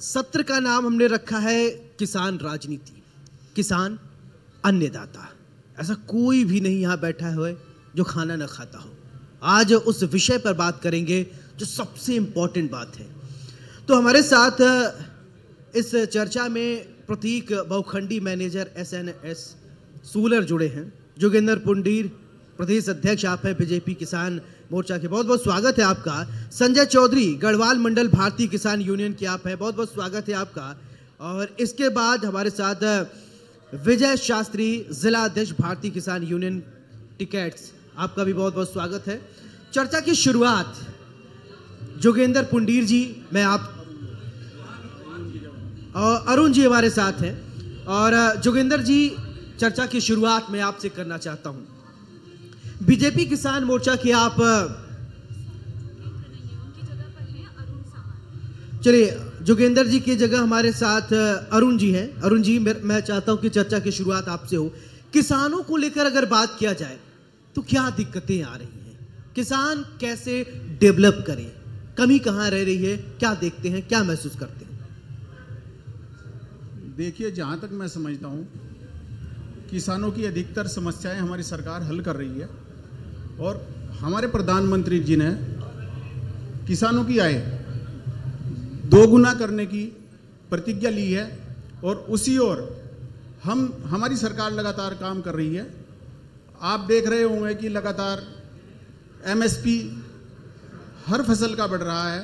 सत्र का नाम हमने रखा है किसान राजनीति, किसान अन्नदाता। ऐसा कोई भी नहीं यहाँ बैठा है जो खाना न खाता हो। आज उस विषय पर बात करेंगे जो सबसे इंपॉर्टेंट बात है। तो हमारे साथ इस चर्चा में प्रतीक बहुखंडी मैनेजर SNS सूलर जुड़े हैं। जोगेंद्र पुंडीर प्रदेश अध्यक्ष आप हैं बीजेपी किसान मोर्चा के, बहुत बहुत स्वागत है आपका। संजय चौधरी गढ़वाल मंडल भारतीय किसान यूनियन के आप हैं, बहुत बहुत स्वागत है आपका। और इसके बाद हमारे साथ विजय शास्त्री जिला अध्यक्ष भारतीय किसान यूनियन टिकैट्स, आपका भी बहुत बहुत स्वागत है। चर्चा की शुरुआत जोगेंद्र पुंडीर जी, मैं आप और अरुण जी हमारे साथ हैं। और जोगेंद्र जी, चर्चा की शुरुआत मैं आपसे करना चाहता हूं। बीजेपी किसान मोर्चा की आप, चलिए जोगेंद्र जी की जगह हमारे साथ अरुण जी हैं। अरुण जी, मैं चाहता हूं कि चर्चा की शुरुआत आपसे हो। किसानों को लेकर अगर बात किया जाए तो क्या दिक्कतें आ रही हैं, किसान कैसे डेवलप करें, कमी कहां रह रही है, क्या देखते हैं, क्या महसूस करते हैं? देखिए, जहां तक मैं समझता हूं, किसानों की अधिकतर समस्याएं हमारी सरकार हल कर रही है और हमारे प्रधानमंत्री जी ने किसानों की आय दोगुना करने की प्रतिज्ञा ली है और उसी ओर हमारी सरकार लगातार काम कर रही है। आप देख रहे होंगे कि लगातार MSP हर फसल का बढ़ रहा है।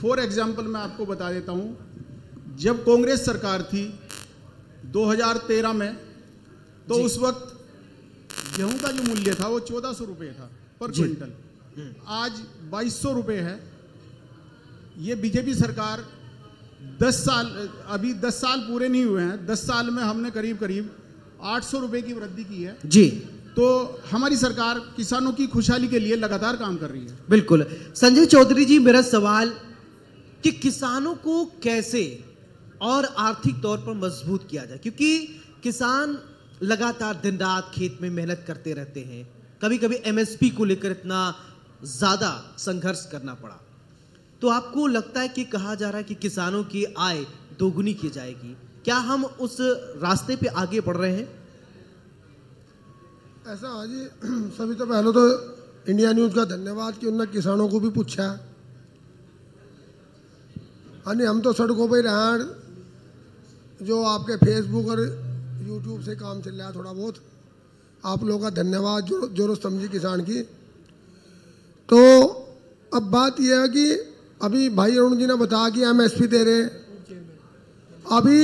फॉर एग्जाम्पल मैं आपको बता देता हूं, जब कांग्रेस सरकार थी 2013 में, तो उस वक्त गेहूं का जो मूल्य था वो 1400 रुपये था पर क्विंटल, आज 2200 रुपये है। ये बीजेपी सरकार 10 साल, अभी 10 साल पूरे नहीं हुए हैं, 10 साल में हमने करीब करीब 800 रुपये की वृद्धि की है जी। तो हमारी सरकार किसानों की खुशहाली के लिए लगातार काम कर रही है। बिल्कुल। संजय चौधरी जी, मेरा सवाल कि किसानों को कैसे और आर्थिक तौर पर मजबूत किया जाए, क्योंकि किसान लगातार दिन रात खेत में मेहनत करते रहते हैं। कभी कभी MSP को लेकर इतना ज्यादा संघर्ष करना पड़ा, तो आपको लगता है कि कहा जा रहा है कि किसानों की आय दोगुनी की जाएगी, क्या हम उस रास्ते पे आगे बढ़ रहे हैं? ऐसा जी, सभी तो पहले तो इंडिया न्यूज़ का धन्यवाद कि उन्होंने किसानों को भी पूछा। यानी हम तो सड़कों पर रहे, जो आपके फेसबुक और यूट्यूब से काम चल रहा है थोड़ा बहुत, आप लोगों का धन्यवाद जोरों समझी किसान की। तो अब बात यह है कि अभी भाई अरुण जी ने बताया कि MSP दे रहे, अभी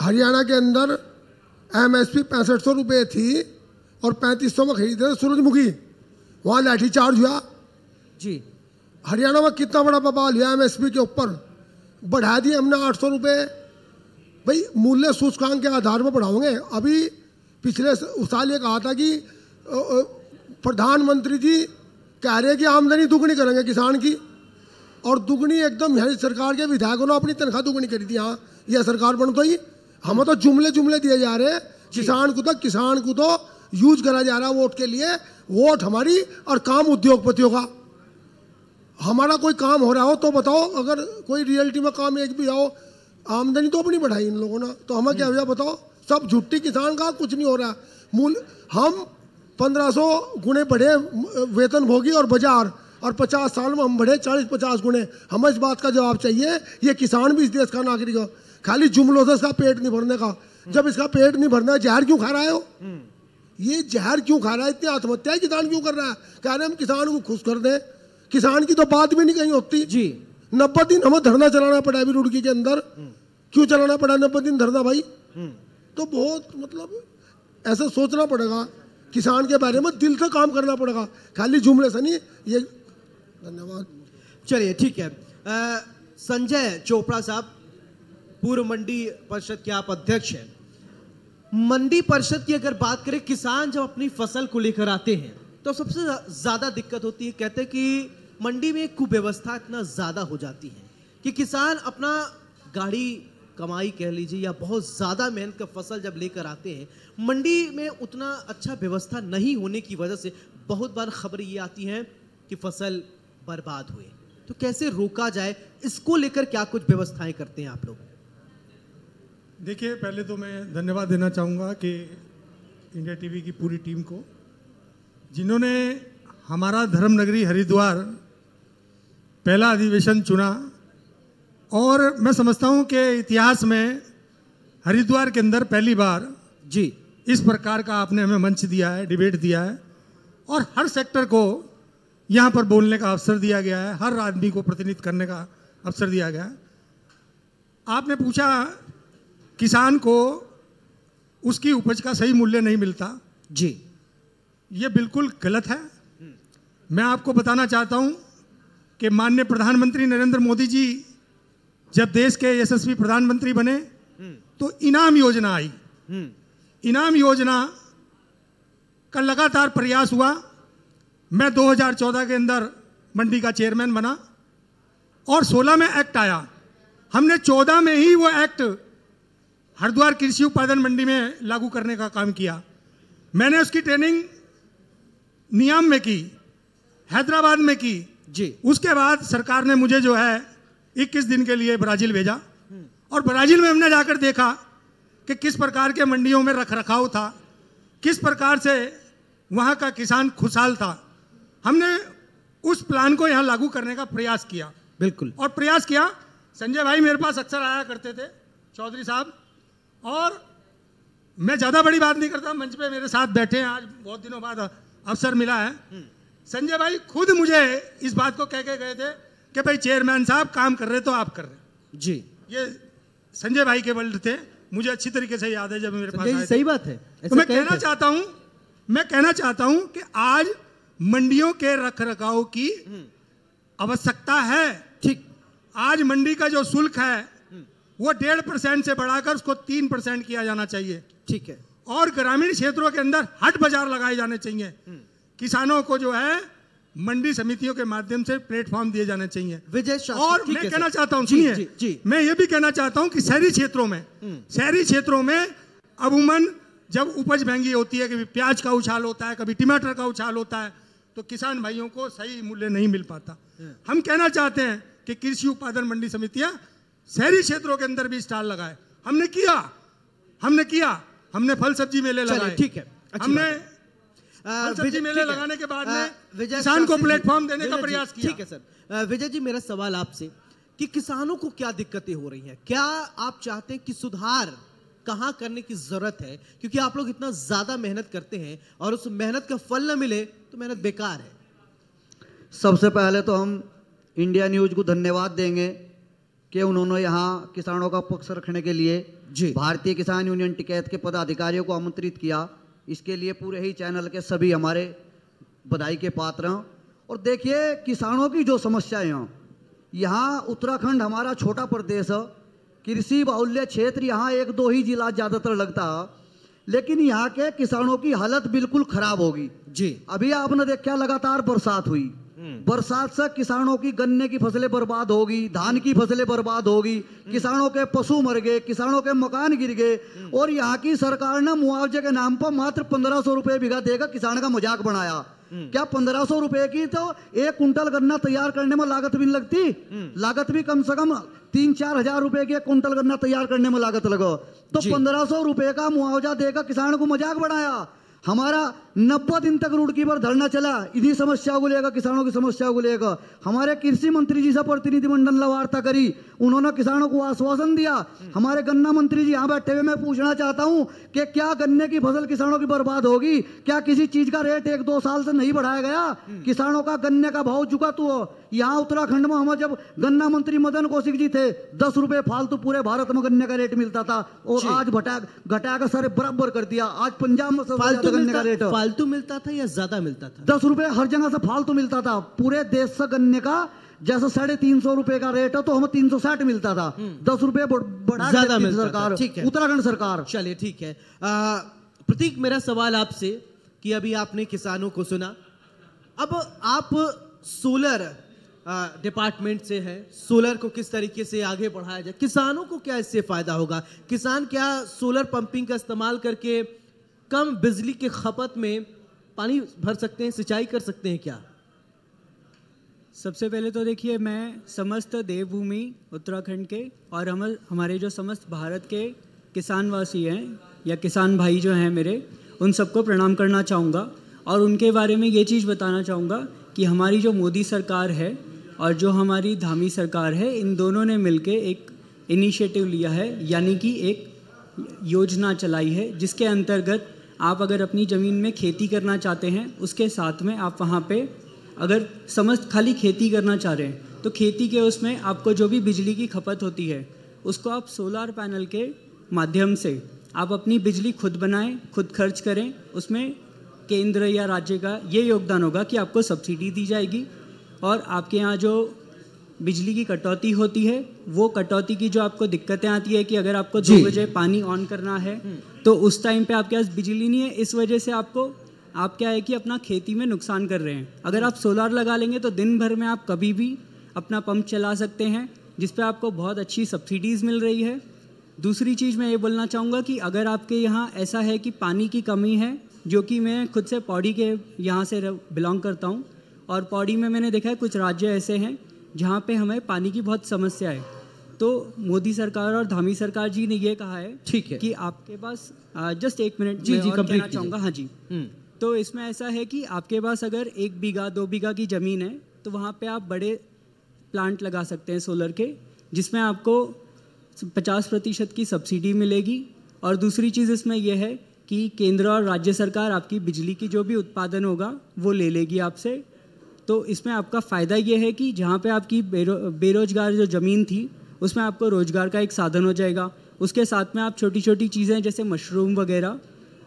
हरियाणा के अंदर MSP 6500 रुपये थी और 3500 में खरीद रहे सूरजमुखी, वहाँ लाठी चार्ज हुआ जी। हरियाणा में कितना बड़ा बवाल हुआ, MSP के ऊपर बढ़ा दिए हमने 800 रुपये। भाई मूल्य सूचकांक के आधार पर बढ़ाओगे। अभी पिछले साल ये कहा था कि प्रधानमंत्री जी कह रहे कि आमदनी दुगनी करेंगे किसान की, और दुगनी एकदम यही सरकार के विधायकों ने अपनी तनख्वाह दुगनी करी थी। हाँ, यह सरकार बन तो ही हमें तो जुमले दिए जा रहे हैं। किसान को तो यूज करा जा रहा है वोट के लिए। वोट हमारी और काम उद्योगपतियों का। हमारा कोई काम हो रहा हो तो बताओ, अगर कोई रियलिटी में काम एक भी आओ, आमदनी तो अपनी बढ़ाई इन लोगों ने, तो हमें क्या हुआ बताओ? सब झुट्टी किसान का, कुछ नहीं हो रहा। हम 1500 गुणे बढ़े वेतन भोगी और बाजार, और 50 साल में हम बढ़े 40-50 गुणे। हमें इस बात का जवाब चाहिए। ये किसान भी इस देश का नागरिक हो, खाली जुमलों से इसका पेट नहीं भरने का। जब इसका पेट नहीं भरना है, जहर क्यों खा रहा है हो? ये जहर क्यों खा रहा है? इतनी आत्महत्याएं किसान क्यों कर रहा है? कह रहे हम किसान को खुश कर दें, किसान की तो बात भी नहीं कहीं होती जी। 90 दिन हमें धरना चलाना पड़ा अभी रुड़की के अंदर। क्यों चलाना पड़ा 90 दिन धरना भाई? तो बहुत मतलब ऐसा सोचना पड़ेगा किसान के बारे में, दिल से काम करना पड़ेगा, खाली जुमले से नहीं। ये धन्यवाद। चलिए ठीक है। संजय चोपड़ा साहब, पूर्व मंडी परिषद के आप अध्यक्ष हैं। मंडी परिषद की अगर बात करें, किसान जब अपनी फसल को लेकर आते हैं तो सबसे ज्यादा दिक्कत होती है। कहते हैं कि मंडी में कुव्यवस्था इतना ज्यादा हो जाती है कि किसान अपना गाड़ी कमाई कह लीजिए या बहुत ज्यादा मेहनत का फसल जब लेकर आते हैं, मंडी में उतना अच्छा व्यवस्था नहीं होने की वजह से बहुत बार खबर ये आती है कि फसल बर्बाद हुए। तो कैसे रोका जाए, इसको लेकर क्या कुछ व्यवस्थाएं करते हैं आप लोग? देखिए, पहले तो मैं धन्यवाद देना चाहूँगा कि इंडिया टीवी की पूरी टीम को, जिन्होंने हमारा धर्म नगरी हरिद्वार पहला अधिवेशन चुना। और मैं समझता हूँ कि इतिहास में हरिद्वार के अंदर पहली बार जी इस प्रकार का आपने हमें मंच दिया है, डिबेट दिया है, और हर सेक्टर को यहाँ पर बोलने का अवसर दिया गया है, हर आदमी को प्रतिनिधित्व करने का अवसर दिया गया है। आपने पूछा किसान को उसकी उपज का सही मूल्य नहीं मिलता, जी ये बिल्कुल गलत है। मैं आपको बताना चाहता हूँ कि माननीय प्रधानमंत्री नरेंद्र मोदी जी जब देश के यशस्वी प्रधानमंत्री बने तो इनाम योजना आई। इनाम योजना का लगातार प्रयास हुआ। मैं 2014 के अंदर मंडी का चेयरमैन बना और 16 में एक्ट आया। हमने 14 में ही वो एक्ट हरिद्वार कृषि उत्पादन मंडी में लागू करने का काम किया। मैंने उसकी ट्रेनिंग नियाम में की, हैदराबाद में की जी। उसके बाद सरकार ने मुझे जो है 21 दिन के लिए ब्राजील भेजा और ब्राजील में हमने जाकर देखा कि किस प्रकार के मंडियों में रखरखाव था, किस प्रकार से वहाँ का किसान खुशहाल था। हमने उस प्लान को यहाँ लागू करने का प्रयास किया। बिल्कुल। और प्रयास किया। संजय भाई मेरे पास अक्सर आया करते थे, चौधरी साहब, और मैं ज़्यादा बड़ी बात नहीं करता, मंच पे मेरे साथ बैठे हैं, आज बहुत दिनों बाद अवसर मिला है। संजय भाई खुद मुझे इस बात को कह के गए थे कि भाई चेयरमैन साहब काम कर रहे तो आप कर रहे जी। ये संजय भाई के वर्ड थे, मुझे अच्छी तरीके से याद है जब मेरे पास आए थे। सही बात है। तो मैं कहना चाहता हूं कि आज मंडियों के रखरखाव की आवश्यकता है। ठीक। आज मंडी का जो शुल्क है वो 1.5% से बढ़ाकर उसको 3% किया जाना चाहिए। ठीक है। और ग्रामीण क्षेत्रों के अंदर हाट बाजार लगाए जाने चाहिए। किसानों को जो है मंडी समितियों के माध्यम से प्लेटफॉर्म दिए जाने चाहिए। विजय शास्त्री, और मैं कहना चाहता हूं, सुनिए, मैं ये भी कहना चाहता हूं कि शहरी क्षेत्रों में अमूमन जब उपज महंगी होती है, कभी प्याज का उछाल होता है, कभी टमाटर का उछाल होता है, तो किसान भाइयों को सही मूल्य नहीं मिल पाता। हम कहना चाहते हैं कि कृषि उत्पादन मंडी समितियां शहरी क्षेत्रों के अंदर भी स्टॉल लगाए। हमने फल सब्जी मेले लगाए। ठीक है। हमने फल सब्जी मेले लगाने के बाद में किसान को प्लेटफॉर्म देने का प्रयास किया। ठीक है सर। विजय जी, मेरा सवाल आपसे कि किसानों को क्या दिक्कतें हो रही हैं, क्या आप चाहते हैं कि सुधार कहां करने की जरूरत है? क्योंकि आप लोग इतना ज्यादा मेहनत करते हैं और उस मेहनत का फल न मिले तो मेहनत बेकार है। सबसे पहले तो हम इंडिया न्यूज को धन्यवाद देंगे कि उन्होंने यहाँ किसानों का पक्ष रखने के लिए भारतीय किसान यूनियन टिकैत के पदाधिकारियों को आमंत्रित किया। इसके लिए पूरे ही चैनल के सभी हमारे बधाई के पात्र हैं। और देखिए, किसानों की जो समस्याएं हैं, यहाँ उत्तराखंड हमारा छोटा प्रदेश है, कृषि बाहुल्य क्षेत्र, यहाँ 1-2 ही जिला ज़्यादातर लगता है, लेकिन यहाँ के किसानों की हालत बिल्कुल खराब होगी जी। अभी आपने देखा लगातार बरसात हुई, बरसात से किसानों की गन्ने की फसलें बर्बाद होगी, धान की फसलें बर्बाद होगी, किसानों के पशु मर गए, किसानों के मकान गिर गए। और यहाँ की सरकार ने मुआवजे के नाम पर मात्र 1500 रुपए बीघा देकर किसान का मजाक बनाया। क्या 1500 रुपए की तो 1 कुंटल गन्ना तैयार करने में लागत भी नहीं लगती? लागत भी कम से कम 3-4 हजार रुपए की 1 कुंटल गन्ना तैयार करने में लागत लगो, तो 1500 रुपए का मुआवजा देकर किसान को मजाक बनाया। हमारा 90 दिन तक रुड़की पर धरना चला इन्हीं समस्याओं को लेकर, किसानों की समस्याओं को लेकर। हमारे कृषि मंत्री जी से प्रतिनिधिमंडल ने वार्ता करी, उन्होंने किसानों को आश्वासन दिया। हमारे गन्ना मंत्री जी यहाँ बैठे हुए, मैं पूछना चाहता हूँ कि क्या गन्ने की फसल किसानों की बर्बाद होगी? क्या किसी चीज का रेट 1-2 साल से नहीं बढ़ाया गया? किसानों का गन्ने का भाव झुका तो यहाँ उत्तराखंड में हम जब गन्ना मंत्री मदन कौशिक जी थे, 10 रुपए फालतू पूरे भारत में गन्ने का रेट मिलता था, और आज घटा कर सारे बराबर कर दिया। आज पंजाब में गन्ने का रेट फालतू मिलता था या ज्यादा मिलता था? 10 रुपए हर जगह से फालतू मिलता था। पूरे देश से गन्ने का जैसे 350 रुपए का रेट है तो हमें 360 मिलता था। 10 रुपए बढ़ा ज्यादा देती मिलता सरकार, ठीक है। उत्तराखंड सरकार। चलिए ठीक है। प्रतीक, मेरा सवाल आपसे कि अभी आपने किसानों को सुना, अब आप सोलर डिपार्टमेंट से है, सोलर को किस तरीके से आगे बढ़ाया जाए, किसानों को क्या इससे फायदा होगा? किसान क्या सोलर पंपिंग का इस्तेमाल करके कम बिजली के खपत में पानी भर सकते हैं, सिंचाई कर सकते हैं क्या? सबसे पहले तो देखिए, मैं समस्त देवभूमि उत्तराखंड के और हमारे जो समस्त भारत के किसानवासी हैं या किसान भाई जो हैं मेरे, उन सबको प्रणाम करना चाहूँगा और उनके बारे में ये चीज़ बताना चाहूँगा कि हमारी जो मोदी सरकार है और जो हमारी धामी सरकार है, इन दोनों ने मिलके एक इनिशिएटिव लिया है, यानी कि एक योजना चलाई है जिसके अंतर्गत आप अगर अपनी ज़मीन में खेती करना चाहते हैं, उसके साथ में आप वहाँ पे अगर समस्त खाली खेती करना चाह रहे हैं तो खेती के उसमें आपको जो भी बिजली की खपत होती है उसको आप सोलार पैनल के माध्यम से आप अपनी बिजली खुद बनाएं, खुद खर्च करें। उसमें केंद्र या राज्य का ये योगदान होगा कि आपको सब्सिडी दी जाएगी और आपके यहाँ जो बिजली की कटौती होती है, वो कटौती की जो आपको दिक्कतें आती है कि अगर आपको 2 बजे पानी ऑन करना है तो उस टाइम पे आपके पास बिजली नहीं है, इस वजह से आप क्या है कि अपना खेती में नुकसान कर रहे हैं। अगर आप सोलार लगा लेंगे तो दिन भर में आप कभी भी अपना पंप चला सकते हैं, जिस पे आपको बहुत अच्छी सब्सिडीज़ मिल रही है। दूसरी चीज़ मैं ये बोलना चाहूँगा कि अगर आपके यहाँ ऐसा है कि पानी की कमी है, जो कि मैं खुद से पौड़ी के यहाँ से बिलोंग करता हूँ और पौड़ी में मैंने देखा है कुछ राज्य ऐसे हैं जहाँ पे हमें पानी की बहुत समस्या है, तो मोदी सरकार और धामी सरकार जी ने ये कहा है, ठीक है, कि आपके पास जस्ट 1 मिनट जी जी कहना चाहूँगा। हाँ जी, तो इसमें ऐसा है कि आपके पास अगर 1 बीघा 2 बीघा की ज़मीन है तो वहाँ पे आप बड़े प्लांट लगा सकते हैं सोलर के, जिसमें आपको 50% की सब्सिडी मिलेगी। और दूसरी चीज़ इसमें यह है कि केंद्र और राज्य सरकार आपकी बिजली की जो भी उत्पादन होगा वो ले लेगी आपसे। तो इसमें आपका फ़ायदा ये है कि जहाँ पे आपकी बेरोजगार जो ज़मीन थी उसमें आपको रोज़गार का एक साधन हो जाएगा। उसके साथ में आप छोटी छोटी चीज़ें जैसे मशरूम वगैरह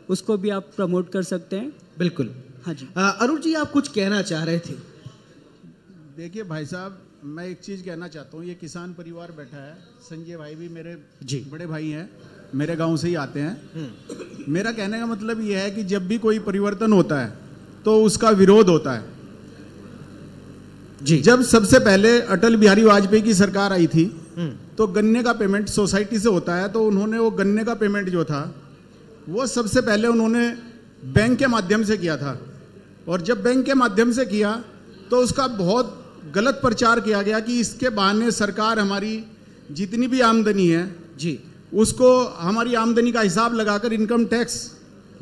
उसको भी आप प्रमोट कर सकते हैं। बिल्कुल। हाँ जी। अरुण जी, आप कुछ कहना चाह रहे थे। देखिए भाई साहब, मैं एक चीज़ कहना चाहता हूँ। ये किसान परिवार बैठा है, संजय भाई भी मेरे बड़े भाई हैं, मेरे गांव से ही आते हैं। मेरा कहने का मतलब ये है कि जब भी कोई परिवर्तन होता है तो उसका विरोध होता है जी। जब सबसे पहले अटल बिहारी वाजपेयी की सरकार आई थी तो गन्ने का पेमेंट सोसाइटी से होता है, तो उन्होंने वो गन्ने का पेमेंट जो था वो सबसे पहले उन्होंने बैंक के माध्यम से किया था। और जब बैंक के माध्यम से किया तो उसका बहुत गलत प्रचार किया गया कि इसके बहाने सरकार हमारी जितनी भी आमदनी है जी, उसको हमारी आमदनी का हिसाब लगाकर इनकम टैक्स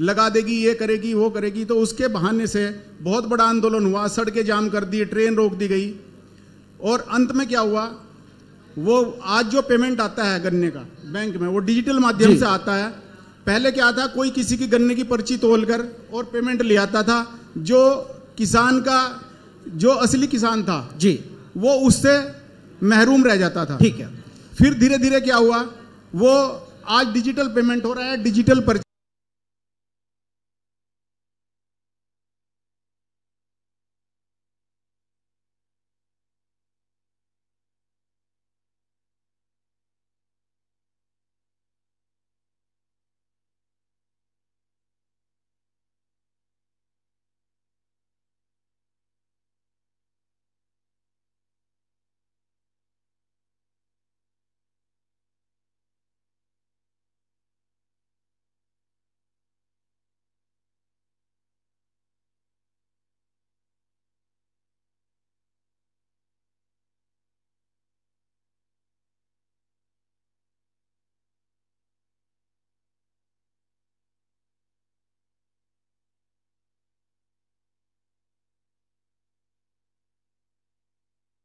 लगा देगी, ये करेगी वो करेगी। तो उसके बहाने से बहुत बड़ा आंदोलन हुआ, सड़कें जाम कर दी, ट्रेन रोक दी गई। और अंत में क्या हुआ, वो आज जो पेमेंट आता है गन्ने का बैंक में, वो डिजिटल माध्यम से आता है। पहले क्या था, कोई किसी की गन्ने की पर्ची तोलकर और पेमेंट ले आता था। जो किसान का जो असली किसान था जी, वो उससे महरूम रह जाता था। ठीक है। फिर धीरे धीरे क्या हुआ, वो आज डिजिटल पेमेंट हो रहा है, डिजिटल पर्ची।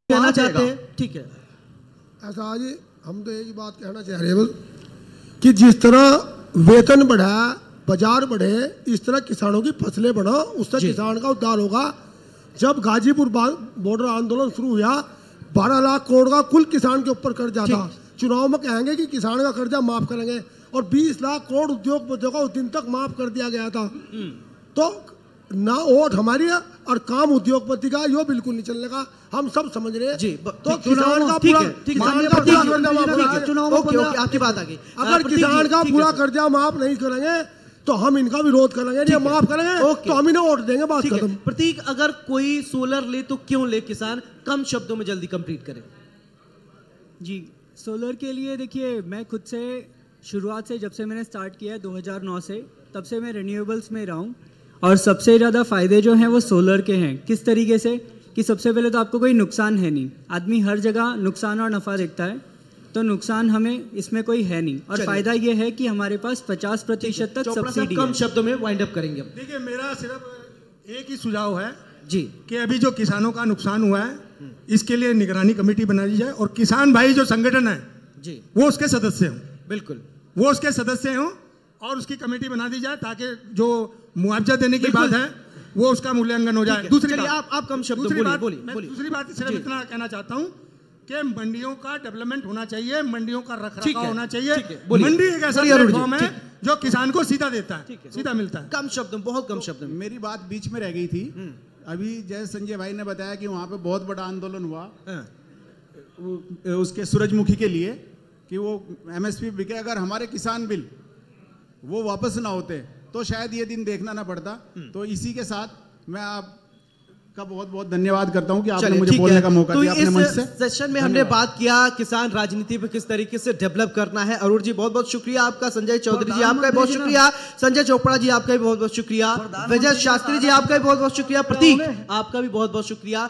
कहना चाहते हैं, ठीक है। ऐसा आज हम तो एक ही बात कहना चाह रहे हैं बस कि जिस तरह वेतन बढ़ा, बाजार बढ़े, इस तरह किसानों की फसलें बढ़ो, उससे किसान का उद्धार होगा। जब गाजीपुर बॉर्डर आंदोलन शुरू हुआ, 12 लाख करोड़ का कुल किसान के ऊपर कर्जा था। चुनाव में कहेंगे कि किसान का कर्जा माफ करेंगे और 20 लाख करोड़ उद्योगपतियों का उस दिन तक माफ कर दिया गया था। तो ना वोट हमारी है और काम उद्योगपति का, यो बिल्कुल नहीं चलने का, हम सब समझ रहे हैं जी। तो किसान का पूरा आपकी बात आ गई। अगर किसान का पूरा कर्जा माफ नहीं करेंगे तो हम इनका विरोध करेंगे, नहीं माफ करेंगे तो हम इन्हें वोट देंगे। बात खत्म। प्रतीक, अगर कोई सोलर ले तो क्यों ले किसान? कम शब्दों में जल्दी कंप्लीट करें जी। सोलर के लिए देखिए, मैं खुद से शुरुआत से, जब से मैंने स्टार्ट किया 2009 से, तब से मैं रिन्यूएबल्स में रहा हूँ और सबसे ज़्यादा फ़ायदे जो हैं वो सोलर के हैं। किस तरीके से कि सबसे पहले तो आपको कोई नुकसान है नहीं। आदमी हर जगह नुकसान और नफा देखता है, तो नुकसान हमें इसमें कोई है नहीं। और फायदा ये है कि हमारे पास 50% तक सब्सिडी कम है। शब्दों में वाइंड अप करेंगे हम। देखिए, मेरा सिर्फ एक ही सुझाव है जी कि अभी जो किसानों का नुकसान हुआ है इसके लिए निगरानी कमेटी बना दी जाए और किसान भाई जो संगठन है जी वो उसके सदस्य हों, बिल्कुल। वो उसके सदस्य हों और उसकी कमेटी बना दी जाए ताकि जो मुआवजा देने की बात है वो उसका मूल्यांकन हो जाए। दूसरी चलिए, बात, आप कम शब्दों दूसरी बोलिए, बात, बोलिए, मैं बोलिए। दूसरी बात सिर्फ इतना कहना चाहता हूँ कि मंडियों का डेवलपमेंट होना चाहिए, मंडियों का ठीक रखरखाव है, होना चाहिए। ठीक है, बोलिए। मंडी एक ऐसा बोलिए अरुण जी, प्लेटफॉर्म है ठीक। जो किसान को सीधा देता है, सीधा मिलता है। कम शब्दों, बहुत कम शब्दों में। मेरी बात बीच में रह गई थी। अभी जैसे संजय भाई ने बताया कि वहाँ पे बहुत बड़ा आंदोलन हुआ हाँ, उसके सूरजमुखी के लिए कि वो एमएसपी बिके। अगर हमारे किसान बिल वो वापस ना होते तो शायद ये दिन देखना ना पड़ता। तो इसी के साथ मैं आपका बहुत बहुत धन्यवाद करता हूं कि आपने चलिए, मुझे ठीक बोलने है। का मौका तो दिया अपने मंच इस से। सेशन में हमने बात किया किसान राजनीति पे किस तरीके से डेवलप करना है। अरुण जी बहुत बहुत शुक्रिया आपका, संजय चौधरी जी आपका भी बहुत शुक्रिया, संजय चोपड़ा जी आपका भी बहुत बहुत शुक्रिया, विजय शास्त्री जी आपका भी बहुत बहुत शुक्रिया, प्रतीक आपका भी बहुत बहुत शुक्रिया।